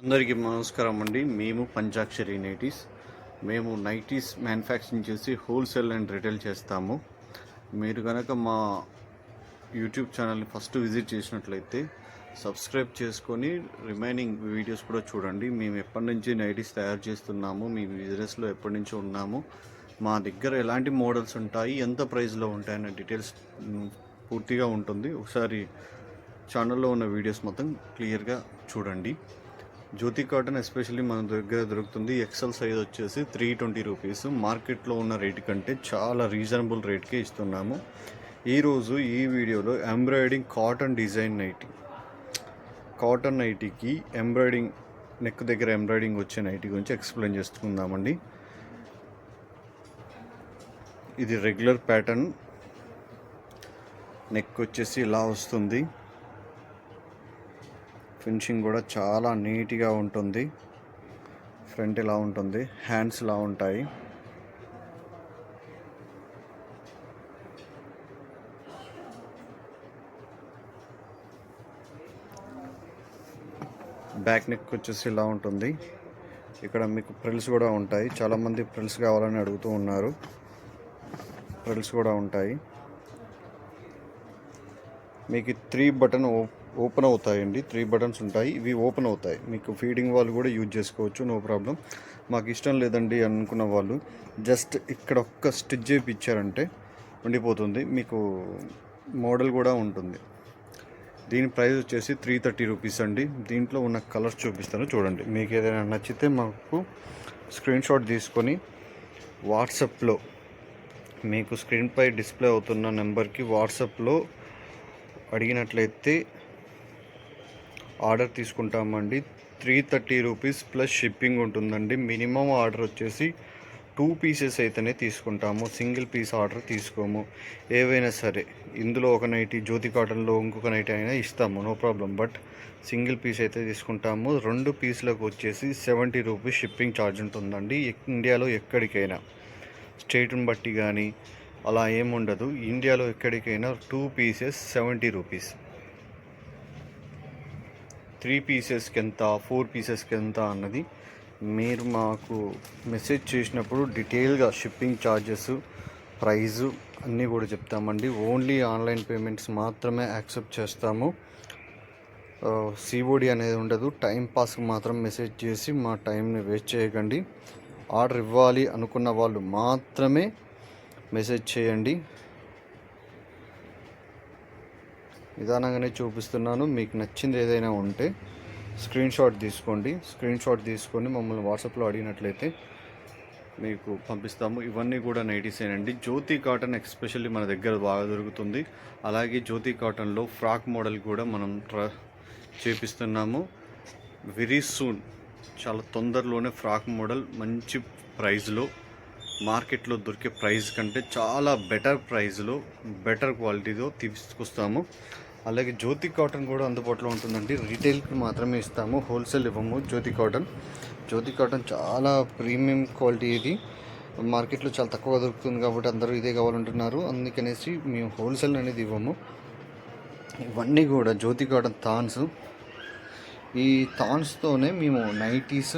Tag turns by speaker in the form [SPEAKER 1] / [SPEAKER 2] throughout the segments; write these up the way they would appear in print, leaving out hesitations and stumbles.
[SPEAKER 1] అందరికీ నమస్కారం అండి. మేము పంచాక్షరి నైటీస్. మేము నైటీస్ మ్యానుఫ్యాక్చరింగ్ చేసి హోల్సేల్ అండ్ రిటైల్ చేస్తాము. మీరు కనుక మా యూట్యూబ్ ఛానల్ని ఫస్ట్ విజిట్ చేసినట్లయితే సబ్స్క్రైబ్ చేసుకొని రిమైనింగ్ వీడియోస్ కూడా చూడండి. మేము ఎప్పటి నుంచి నైటీస్ తయారు చేస్తున్నాము, మీ బిజినెస్లో ఎప్పటి నుంచి ఉన్నాము, మా దగ్గర ఎలాంటి మోడల్స్ ఉంటాయి, ఎంత ప్రైస్లో ఉంటాయన్న డీటెయిల్స్ పూర్తిగా ఉంటుంది. ఒకసారి ఛానల్లో ఉన్న వీడియోస్ మొత్తం క్లియర్గా చూడండి. జ్యోతి కాటన్ ఎస్పెషల్లీ మన దగ్గర దొరుకుతుంది. ఎక్సెల్ సైజ్ వచ్చేసి 320 రూపీస్. మార్కెట్లో ఉన్న రేట్ కంటే చాలా రీజనబుల్ రేట్కే ఇస్తున్నాము. ఈరోజు ఈ వీడియోలో embroidering cotton design nighty, cotton నైటీకి ఎంబ్రాయిడింగ్ నెక్ దగ్గర ఎంబ్రాయిడింగ్ వచ్చే నైటీ గురించి ఎక్స్ప్లెయిన్ చేసుకుందామండి. ఇది రెగ్యులర్ ప్యాటర్న్. నెక్ వచ్చేసి ఇలా వస్తుంది. ఫినిషింగ్ కూడా చాలా నీట్గా ఉంటుంది. ఫ్రంట్ ఇలా ఉంటుంది, హ్యాండ్స్ ఇలా ఉంటాయి. బ్యాక్ నెక్ వచ్చేసి ఇలా ఉంటుంది. ఇక్కడ మీకు ప్రిల్స్ కూడా ఉంటాయి. చాలామంది ప్రిల్స్ కావాలని అడుగుతూ ఉన్నారు. ప్రిల్స్ కూడా ఉంటాయి. మీకు 3 బటన్ ఓపెన్ అవుతాయండి. 3 బటన్స్ ఉంటాయి. ఇవి ఓపెన్ అవుతాయి. మీకు ఫీడింగ్ వాళ్ళు కూడా యూజ్ చేసుకోవచ్చు, నో ప్రాబ్లం. మాకు ఇష్టం లేదండి అనుకున్న వాళ్ళు జస్ట్ ఇక్కడ ఒక్క స్టిచ్ చేయించారంటే ఉండిపోతుంది. మీకు మోడల్ కూడా ఉంటుంది. దీని ప్రైస్ వచ్చేసి 330 రూపీస్ అండి. దీంట్లో ఉన్న కలర్స్ చూపిస్తాను చూడండి. మీకు ఏదైనా నచ్చితే మాకు స్క్రీన్ షాట్ తీసుకొని వాట్సాప్లో మీకు స్క్రీన్పై డిస్ప్లే అవుతున్న నెంబర్కి వాట్సాప్లో అడిగినట్లయితే ఆర్డర్ తీసుకుంటామండి. 330 రూపీస్ ప్లస్ షిప్పింగ్ ఉంటుందండి. మినిమం ఆర్డర్ వచ్చేసి 2 పీసెస్ అయితేనే తీసుకుంటాము. సింగిల్ పీస్ ఆర్డర్ తీసుకోము. ఏవైనా సరే ఇందులో ఒక నైటీ, జ్యోతి కాటన్లో ఇంకొక నైటీ అయినా ఇస్తాము, no problem. But single piece అయితే తీసుకుంటాము. 2 పీసులకు వచ్చేసి 70 రూపీస్ షిప్పింగ్ ఛార్జ్ ఉంటుందండి. ఇండియాలో ఎక్కడికైనా స్టేట్ని బట్టి కానీ అలా ఏముండదు. ఇండియాలో ఎక్కడికైనా 2 పీసెస్ 70 రూపీస్. 3 పీసెస్కి ఎంత, 4 పీసెస్కి ఎంత అన్నది మీరు మాకు మెసేజ్ చేసినప్పుడు డీటెయిల్గా షిప్పింగ్ ఛార్జెస్, ప్రైజు అన్నీ కూడా చెప్తామండి. ఓన్లీ ఆన్లైన్ పేమెంట్స్ మాత్రమే యాక్సెప్ట్ చేస్తాము. సిఓడి అనేది ఉండదు. టైం పాస్కి మాత్రం మెసేజ్ చేసి మా టైంని వేస్ట్ చేయకండి. ఆర్డర్ ఇవ్వాలి అనుకున్న వాళ్ళు మాత్రమే మెసేజ్ చేయండి. నిదానంగానే చూపిస్తున్నాను. మీకు నచ్చింది ఏదైనా ఉంటే స్క్రీన్ షాట్ తీసుకోండి. స్క్రీన్ షాట్ తీసుకొని మమ్మల్ని వాట్సాప్లో అడిగినట్లయితే మీకు పంపిస్తాము. ఇవన్నీ కూడా నైటీసేనండి. జ్యోతి కాటన్ ఎస్పెషల్లీ మన దగ్గర బాగా దొరుకుతుంది. అలాగే జ్యోతి కాటన్లో ఫ్రాక్ మోడల్ కూడా మనం చేపిస్తున్నాము. వెరీ సూన్, చాలా తొందరలోనే ఫ్రాక్ మోడల్ మంచి ప్రైస్లో, మార్కెట్లో దొరికే ప్రైస్ కంటే చాలా బెటర్ ప్రైస్లో, బెటర్ క్వాలిటీతో తీసుకొస్తాము. అలాగే జ్యోతి కాటన్ కూడా అందుబాటులో ఉంటుందండి. రీటైల్కి మాత్రమే ఇస్తాము, హోల్సేల్ ఇవ్వము. జ్యోతి కాటన్ చాలా ప్రీమియం క్వాలిటీ. ఇది మార్కెట్లో చాలా తక్కువ దొరుకుతుంది కాబట్టి అందరూ ఇదే కావాలంటున్నారు. అందుకనేసి మేము హోల్సేల్ అనేది ఇవ్వము. ఇవన్నీ కూడా జ్యోతి కాటన్ థాన్స్. ఈ థాన్స్తోనే మేము నైటీస్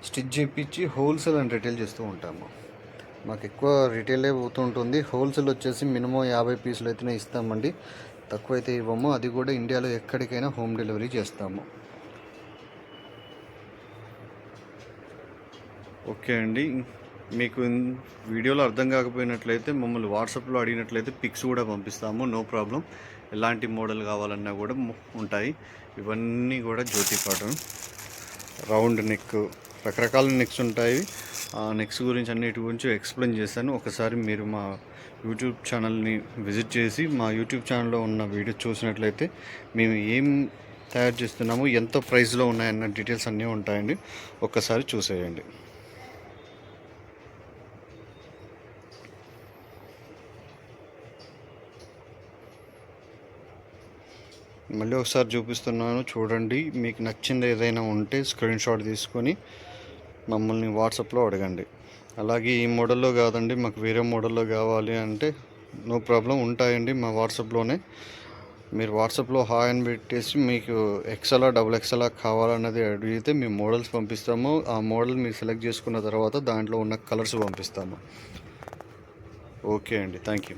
[SPEAKER 1] స్టిచ్ చేయించి హోల్సేల్ అండ్ రిటైల్ చేస్తూ ఉంటాము. మాకు ఎక్కువ రిటైలే పోతుంటుంది. హోల్సేల్ వచ్చేసి మినిమం 50 పీసులు అయితేనే ఇస్తామండి, తక్కువైతే ఇవ్వము. అది కూడా ఇండియాలో ఎక్కడికైనా హోమ్ డెలివరీ చేస్తాము. ఓకే అండి. మీకు వీడియోలో అర్థం కాకపోయినట్లయితే మమ్మల్ని వాట్సాప్లో అడిగినట్లయితే పిక్స్ కూడా పంపిస్తాము, నో ప్రాబ్లం. ఎలాంటి మోడల్ కావాలన్నా కూడా ఉంటాయి. ఇవన్నీ కూడా జ్యోతి కాటన్. రౌండ్ నెక్, రకరకాల నెక్స్ ఉంటాయి. ఆ నెక్స్ గురించి అన్నిటి గురించి ఎక్స్ప్లెయిన్ చేశాను. ఒకసారి మీరు మా యూట్యూబ్ ఛానల్ని విజిట్ చేసి మా యూట్యూబ్ ఛానల్లో ఉన్న వీడియో చూసినట్లయితే మేము ఏం తయారు చేస్తున్నాము, ఎంత ప్రైస్లో ఉన్నాయన్న డీటెయిల్స్ అన్నీ ఉంటాయండి. ఒక్కసారి చూసేయండి. మళ్ళీ ఒకసారి చూపిస్తున్నాను చూడండి. మీకు నచ్చింది ఏదైనా ఉంటే స్క్రీన్ షాట్ తీసుకొని మమ్మల్ని వాట్సాప్లో అడగండి. అలాగే ఈ మోడల్లో కాదండి, మాకు వేరే మోడల్లో కావాలి అంటే నో ప్రాబ్లం, ఉంటాయండి మా వాట్సాప్లోనే. మీరు వాట్సాప్లో హాయ్ అని పెట్టేసి మీకు ఎక్సెల్ డబుల్ ఎక్సెల్ కావాలన్నది అడిగితే మేము మోడల్స్ పంపిస్తాము. ఆ మోడల్ మీరు సెలెక్ట్ చేసుకున్న తర్వాత దాంట్లో ఉన్న కలర్స్ పంపిస్తాము. ఓకే అండి, థ్యాంక్ యూ.